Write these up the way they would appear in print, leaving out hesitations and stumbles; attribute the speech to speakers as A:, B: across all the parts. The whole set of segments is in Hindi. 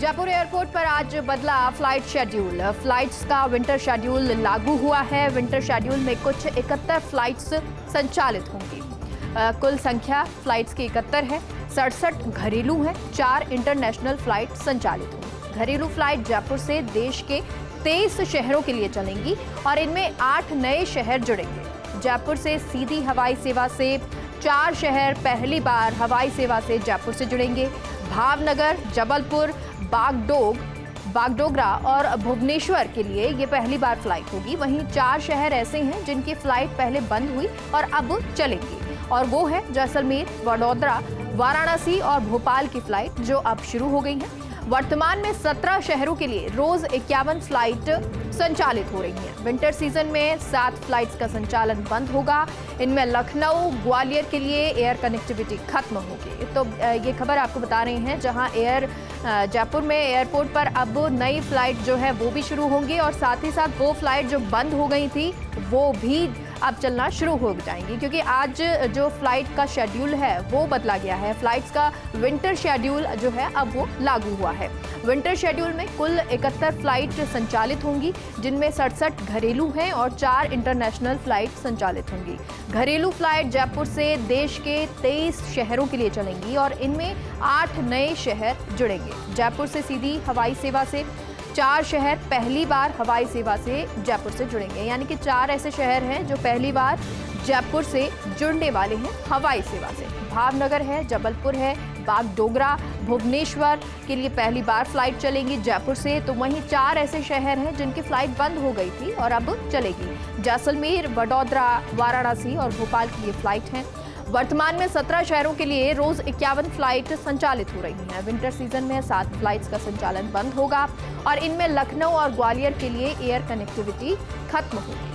A: जयपुर एयरपोर्ट पर आज बदला फ्लाइट शेड्यूल। फ्लाइट्स का विंटर शेड्यूल लागू हुआ है। विंटर शेड्यूल में कुछ 71 फ्लाइट्स संचालित होंगी। कुल संख्या फ्लाइट्स की 71 है। 67 घरेलू हैं, 4 इंटरनेशनल फ्लाइट संचालित होंगी। घरेलू फ्लाइट जयपुर से देश के 23 शहरों के लिए चलेंगी और इनमें 8 नए शहर जुड़ेंगे। जयपुर से सीधी हवाई सेवा से 4 शहर पहली बार हवाई सेवा से जयपुर से जुड़ेंगे। भावनगर, जबलपुर, बागडोगरा और भुवनेश्वर के लिए ये पहली बार फ्लाइट होगी। वहीं 4 शहर ऐसे हैं जिनकी फ्लाइट पहले बंद हुई और अब चलेंगी, और वो है जैसलमेर, वडोदरा, वाराणसी और भोपाल की फ्लाइट जो अब शुरू हो गई है। वर्तमान में 17 शहरों के लिए रोज 51 फ्लाइट संचालित हो रही हैं। विंटर सीजन में 7 फ्लाइट्स का संचालन बंद होगा। इनमें लखनऊ, ग्वालियर के लिए एयर कनेक्टिविटी खत्म होगी। तो ये खबर आपको बता रहे हैं, जहां जयपुर में एयरपोर्ट पर अब नई फ्लाइट जो है वो भी शुरू होंगी और साथ ही साथ वो फ्लाइट जो बंद हो गई थी वो भी अब चलना शुरू हो जाएंगी, क्योंकि आज जो फ्लाइट का शेड्यूल है वो बदला गया है। फ्लाइट्स का विंटर शेड्यूल जो है अब वो लागू हुआ है। विंटर शेड्यूल में कुल 71 फ्लाइट संचालित होंगी, जिनमें 67 घरेलू हैं और 4 इंटरनेशनल फ्लाइट संचालित होंगी। घरेलू फ्लाइट जयपुर से देश के 23 शहरों के लिए चलेंगी और इनमें 8 नए शहर जुड़ेंगे। जयपुर से सीधी हवाई सेवा से 4 शहर पहली बार हवाई सेवा से जयपुर से जुड़ेंगे, यानी कि 4 ऐसे शहर हैं जो पहली बार जयपुर से जुड़ने वाले हैं हवाई सेवा से। भावनगर है, जबलपुर है, बागडोगरा, भुवनेश्वर के लिए पहली बार फ्लाइट चलेंगी जयपुर से। तो वहीं 4 ऐसे शहर हैं जिनकी फ्लाइट बंद हो गई थी और अब चलेगी। जैसलमेर, वडोदरा, वाराणसी और भोपाल की ये फ्लाइट हैं। वर्तमान में 17 शहरों के लिए रोज 51 फ्लाइट संचालित हो रही हैं। विंटर सीजन में 7 फ्लाइट्स का संचालन बंद होगा और इनमें लखनऊ और ग्वालियर के लिए एयर कनेक्टिविटी खत्म होगी।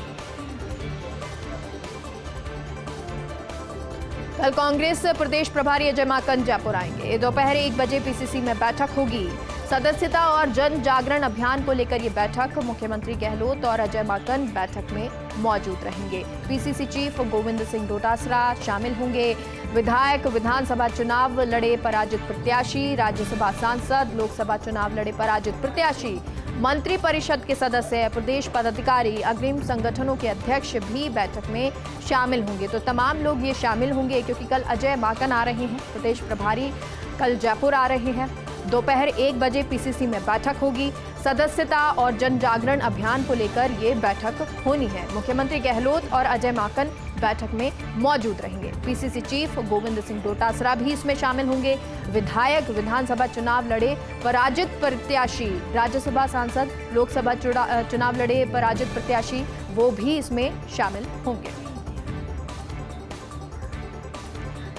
A: कल कांग्रेस प्रदेश प्रभारी अजय माकन जयपुर आएंगे। दोपहर 1 बजे पीसीसी में बैठक होगी। सदस्यता और जन जागरण अभियान को लेकर ये बैठक, मुख्यमंत्री गहलोत और अजय माकन बैठक में मौजूद रहेंगे। पीसीसी चीफ गोविंद सिंह डोटासरा शामिल होंगे। विधायक, विधानसभा चुनाव लड़े पराजित प्रत्याशी, राज्यसभा सांसद, लोकसभा चुनाव लड़े पराजित प्रत्याशी, मंत्री परिषद के सदस्य, प्रदेश पदाधिकारी, अग्रिम संगठनों के अध्यक्ष भी बैठक में शामिल होंगे। तो तमाम लोग ये शामिल होंगे, क्योंकि कल अजय माकन आ रहे हैं, प्रदेश प्रभारी कल जयपुर आ रहे हैं। दोपहर 1 बजे पीसीसी में बैठक होगी। सदस्यता और जन जागरण अभियान को लेकर ये बैठक होनी है। मुख्यमंत्री गहलोत और अजय माकन बैठक में मौजूद रहेंगे। पीसीसी चीफ गोविंद सिंह डोटासरा भी इसमें शामिल होंगे। विधायक, विधानसभा चुनाव लड़े पराजित प्रत्याशी, राज्यसभा सांसद, लोकसभा चुनाव लड़े पराजित प्रत्याशी, वो भी इसमें शामिल होंगे।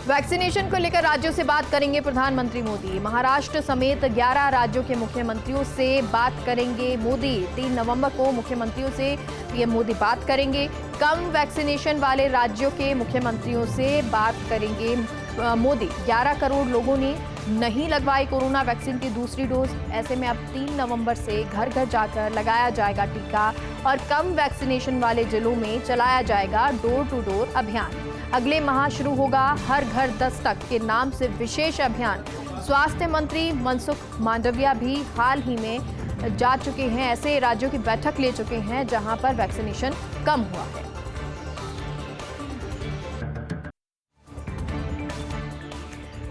A: वैक्सीनेशन को लेकर राज्यों से बात करेंगे प्रधानमंत्री मोदी। महाराष्ट्र समेत 11 राज्यों के मुख्यमंत्रियों से बात करेंगे मोदी। 3 नवंबर को मुख्यमंत्रियों से पीएम मोदी बात करेंगे। कम वैक्सीनेशन वाले राज्यों के मुख्यमंत्रियों से बात करेंगे मोदी। 11 करोड़ लोगों ने नहीं लगवाई कोरोना वैक्सीन की दूसरी डोज। ऐसे में अब 3 नवंबर से घर घर जाकर लगाया जाएगा टीका और कम वैक्सीनेशन वाले जिलों में चलाया जाएगा डोर टू डोर अभियान। अगले माह शुरू होगा हर घर दस्तक के नाम से विशेष अभियान। स्वास्थ्य मंत्री मनसुख मांडविया भी हाल ही में जा चुके हैं, ऐसे राज्यों की बैठक ले चुके हैं जहां पर वैक्सीनेशन कम हुआ है।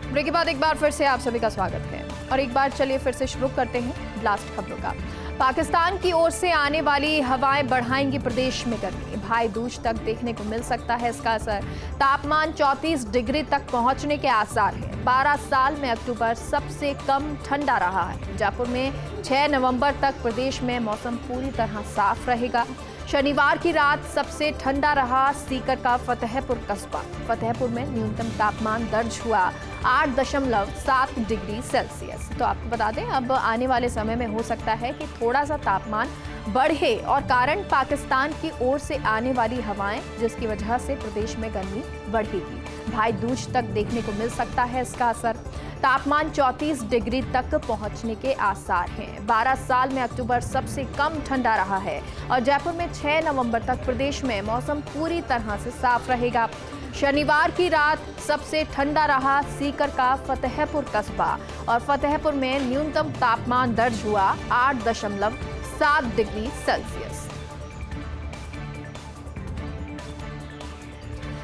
A: ब्रेक के बाद एक बार फिर से आप सभी का स्वागत है और एक बार चलिए फिर से शुरू करते हैं ब्लास्ट खबरों का। पाकिस्तान की ओर से आने वाली हवाएं बढ़ाएंगी प्रदेश में गर्मी। भाई दूज तक देखने को मिल सकता है इसका असर। तापमान 34 डिग्री तक पहुंचने के आसार हैं। 12 साल में अक्टूबर सबसे कम ठंडा रहा है। जयपुर में 6 नवंबर तक प्रदेश में मौसम पूरी तरह साफ रहेगा। शनिवार की रात सबसे ठंडा रहा सीकर का फतेहपुर कस्बा। फतेहपुर में न्यूनतम तापमान दर्ज हुआ 8.7 डिग्री सेल्सियस। तो आपको बता दें, अब आने वाले समय में हो सकता है कि थोड़ा सा तापमान बढ़े, और कारण पाकिस्तान की ओर से आने वाली हवाएं, जिसकी वजह से प्रदेश में गर्मी बढ़ेगी। भाई दूज तक देखने को मिल सकता है इसका असर। तापमान 34 डिग्री तक पहुंचने के आसार हैं। 12 साल में अक्टूबर सबसे कम ठंडा रहा है और जयपुर में 6 नवंबर तक प्रदेश में मौसम पूरी तरह से साफ रहेगा। शनिवार की रात सबसे ठंडा रहा सीकर का फतेहपुर कस्बा और फतेहपुर में न्यूनतम तापमान दर्ज हुआ 8.7 डिग्री सेल्सियस।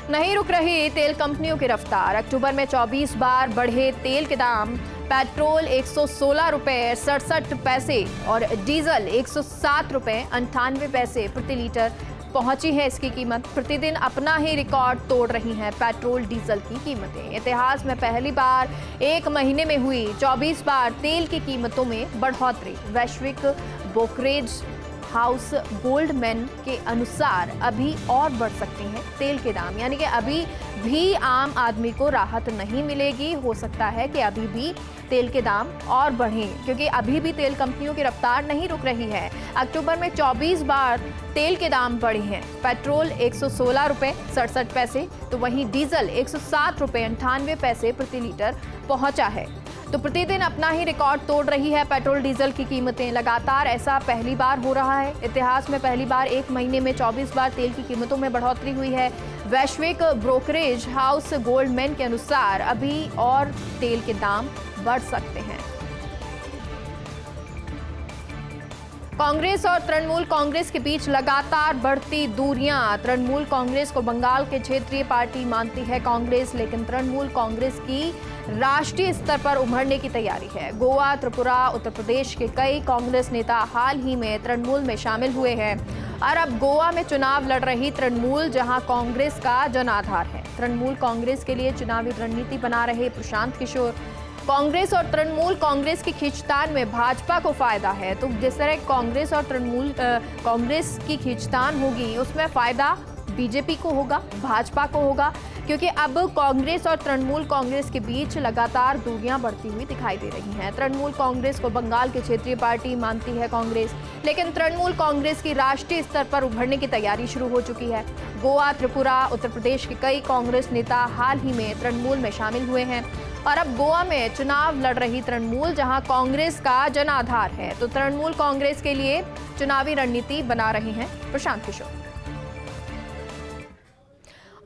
A: नहीं रुक रही तेल कंपनियों की रफ्तार। अक्टूबर में 24 बार बढ़े तेल के दाम। पेट्रोल 116 रुपये 67 पैसे और डीजल 107 रुपये 98 पैसे प्रति लीटर पहुंची है इसकी कीमत। प्रतिदिन अपना ही रिकॉर्ड तोड़ रही हैं पेट्रोल डीजल की कीमतें। इतिहास में पहली बार एक महीने में हुई 24 बार तेल की कीमतों में बढ़ोतरी। वैश्विक ब्रोकरेज हाउस गोल्डमैन के अनुसार अभी और बढ़ सकते हैं तेल के दाम, यानी कि अभी भी आम आदमी को राहत नहीं मिलेगी। हो सकता है कि अभी भी तेल के दाम और बढ़ें क्योंकि अभी भी तेल कंपनियों की रफ्तार नहीं रुक रही है। अक्टूबर में 24 बार तेल के दाम बढ़े हैं। पेट्रोल 116 रुपये 67 पैसे तो वहीं डीजल 107 रुपये 98 पैसे प्रति लीटर पहुंचा है। तो प्रतिदिन अपना ही रिकॉर्ड तोड़ रही है पेट्रोल डीजल की कीमतें। लगातार ऐसा पहली बार हो रहा है। इतिहास में पहली बार एक महीने में 24 बार तेल की कीमतों में बढ़ोतरी हुई है। वैश्विक ब्रोकरेज हाउस गोल्डमैन के अनुसार अभी और तेल के दाम बढ़ सकते हैं। कांग्रेस और तृणमूल कांग्रेस के बीच लगातार बढ़ती दूरियां। तृणमूल कांग्रेस को बंगाल के क्षेत्रीय पार्टी मानती है कांग्रेस, लेकिन तृणमूल कांग्रेस की राष्ट्रीय स्तर पर उभरने की तैयारी है। गोवा, त्रिपुरा, उत्तर प्रदेश के कई कांग्रेस नेता हाल ही में तृणमूल में शामिल हुए हैं और अब गोवा में चुनाव लड़ रही तृणमूल, जहां कांग्रेस का जनाधार है। तृणमूल कांग्रेस के लिए चुनावी रणनीति बना रहे प्रशांत किशोर। कांग्रेस और तृणमूल कांग्रेस की खींचतान में भाजपा को फायदा है। तो जिस तरह कांग्रेस और तृणमूल कांग्रेस की खींचतान होगी उसमें फायदा बीजेपी को होगा, भाजपा को होगा, क्योंकि अब कांग्रेस और तृणमूल कांग्रेस के बीच लगातार दूरियां बढ़ती हुई दिखाई दे रही हैं। तृणमूल कांग्रेस को बंगाल की क्षेत्रीय पार्टी मानती है कांग्रेस, लेकिन तृणमूल कांग्रेस की राष्ट्रीय स्तर पर उभरने की तैयारी शुरू हो चुकी है। गोवा, त्रिपुरा, उत्तर प्रदेश के कई कांग्रेस नेता हाल ही में तृणमूल में शामिल हुए हैं और अब गोवा में चुनाव लड़ रही तृणमूल, जहां कांग्रेस का जनाधार है, तो तृणमूल कांग्रेस के लिए चुनावी रणनीति बना रहे हैं प्रशांत किशोर।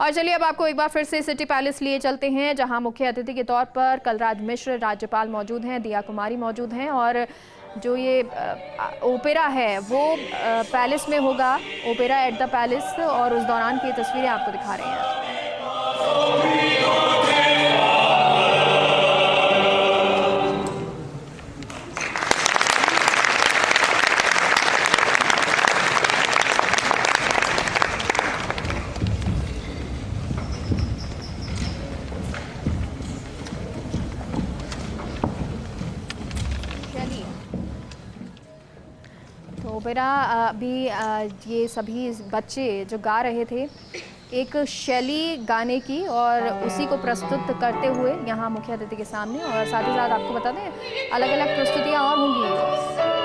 A: और चलिए अब आपको एक बार फिर से सिटी पैलेस लिए चलते हैं, जहां मुख्य अतिथि के तौर पर कलराज मिश्र राज्यपाल मौजूद हैं, दिया कुमारी मौजूद हैं और जो ये ओपेरा है वो पैलेस में होगा, ओपेरा एट द पैलेस, और उस दौरान की तस्वीरें आपको दिखा रहे हैं। ओपेरा भी ये सभी बच्चे जो गा रहे थे एक शैली गाने की और उसी को प्रस्तुत करते हुए यहाँ मुख्य अतिथि के सामने, और साथ ही साथ आपको बता दें अलग अलग प्रस्तुतियाँ और होंगी।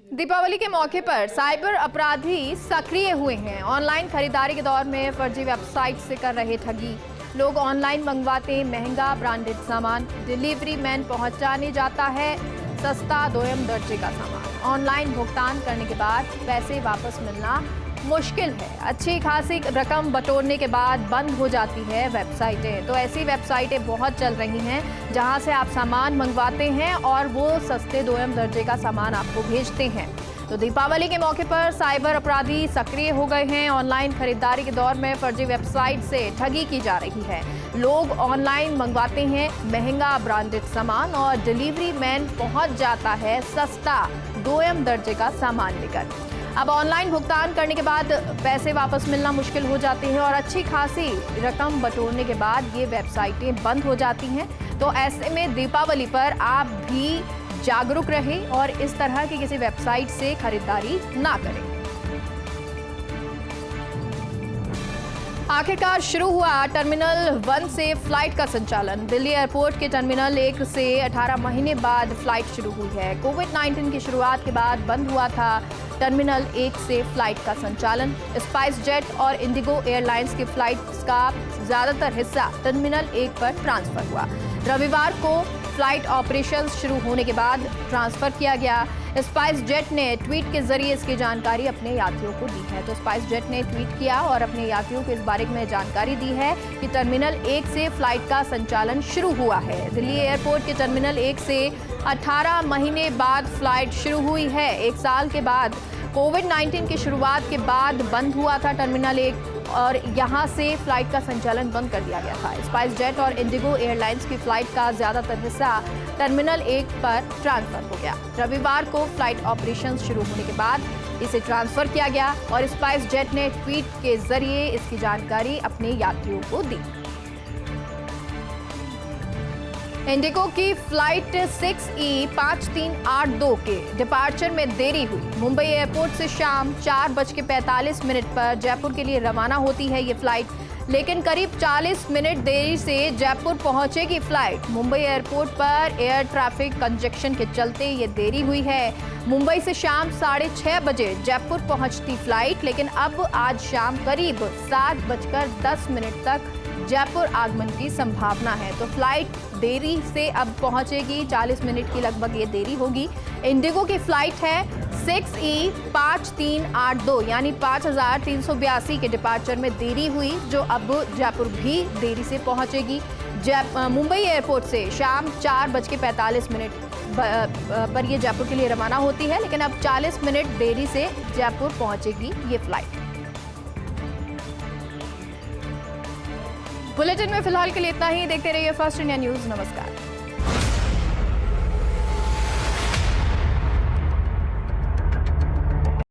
A: दीपावली के मौके पर साइबर अपराधी सक्रिय हुए हैं। ऑनलाइन खरीदारी के दौर में फर्जी वेबसाइट से कर रहे ठगी। लोग ऑनलाइन मंगवाते महंगा ब्रांडेड सामान, डिलीवरी मैन पहुंचाने जाता है सस्ता दोयम दर्जे का सामान। ऑनलाइन भुगतान करने के बाद पैसे वापस मिलना मुश्किल है। अच्छी खासी रकम बटोरने के बाद बंद हो जाती है वेबसाइटें। तो ऐसी वेबसाइटें बहुत चल रही हैं जहां से आप सामान मंगवाते हैं और वो सस्ते दोयम दर्जे का सामान आपको भेजते हैं। तो दीपावली के मौके पर साइबर अपराधी सक्रिय हो गए हैं। ऑनलाइन खरीदारी के दौर में फर्जी वेबसाइट से ठगी की जा रही है। लोग ऑनलाइन मंगवाते हैं महंगा ब्रांडेड सामान और डिलीवरी मैन पहुंच जाता है सस्ता दोयम दर्जे का सामान लेकर। अब ऑनलाइन भुगतान करने के बाद पैसे वापस मिलना मुश्किल हो जाते हैं और अच्छी खासी रकम बटोरने के बाद ये वेबसाइटें बंद हो जाती हैं। तो ऐसे में दीपावली पर आप भी जागरूक रहें और इस तरह की किसी वेबसाइट से खरीदारी ना करें। आखिरकार शुरू हुआ टर्मिनल 1 से फ्लाइट का संचालन। दिल्ली एयरपोर्ट के टर्मिनल 1 से 18 महीने बाद फ्लाइट शुरू हुई है। कोविड-19 की शुरुआत के बाद बंद हुआ था टर्मिनल 1 से फ्लाइट का संचालन। स्पाइस जेट और इंडिगो एयरलाइंस की फ्लाइट्स का ज्यादातर हिस्सा टर्मिनल 1 पर ट्रांसफर हुआ। रविवार को फ्लाइट ऑपरेशंस शुरू होने के बाद ट्रांसफर किया गया। स्पाइस जेट ने ट्वीट के जरिए इसकी जानकारी अपने यात्रियों को दी है। तो स्पाइस जेट ने ट्वीट किया और अपने यात्रियों को इस बारे में जानकारी दी है कि टर्मिनल 1 से फ्लाइट का संचालन शुरू हुआ है। दिल्ली एयरपोर्ट के टर्मिनल 1 से 18 महीने बाद फ्लाइट शुरू हुई है। 1 साल के बाद कोविड-19 की शुरुआत के बाद बंद हुआ था टर्मिनल 1 और यहां से फ्लाइट का संचालन बंद कर दिया गया था। स्पाइस जेट और इंडिगो एयरलाइंस की फ्लाइट का ज्यादातर हिस्सा टर्मिनल 1 पर ट्रांसफर हो गया। रविवार को फ्लाइट ऑपरेशंस शुरू होने के बाद इसे ट्रांसफर किया गया और स्पाइस जेट ने ट्वीट के जरिए इसकी जानकारी अपने यात्रियों को दी। इंडिगो की फ्लाइट 6E5382 के डिपार्चर में देरी हुई। मुंबई एयरपोर्ट से शाम 4:45 पर जयपुर के लिए रवाना होती है ये फ्लाइट, लेकिन करीब 40 मिनट देरी से जयपुर पहुंचेगी फ्लाइट। मुंबई एयरपोर्ट पर एयर ट्रैफिक कंजेक्शन के चलते ये देरी हुई है। मुंबई से शाम 6:30 बजे जयपुर पहुंचती फ्लाइट, लेकिन अब आज शाम करीब 7:10 तक जयपुर आगमन की संभावना है। तो फ्लाइट देरी से अब पहुंचेगी, 40 मिनट की लगभग ये देरी होगी। इंडिगो की फ्लाइट है 6E5382 यानी 5382 के डिपार्चर में देरी हुई, जो अब जयपुर भी देरी से पहुंचेगी। मुंबई एयरपोर्ट से शाम 4:45 पर ये जयपुर के लिए रवाना होती है, लेकिन अब 40 मिनट देरी से जयपुर पहुंचेगी ये फ्लाइट। बुलेटिन में फिलहाल के लिए इतना ही। देखते रहिए फर्स्ट इंडिया न्यूज। नमस्कार।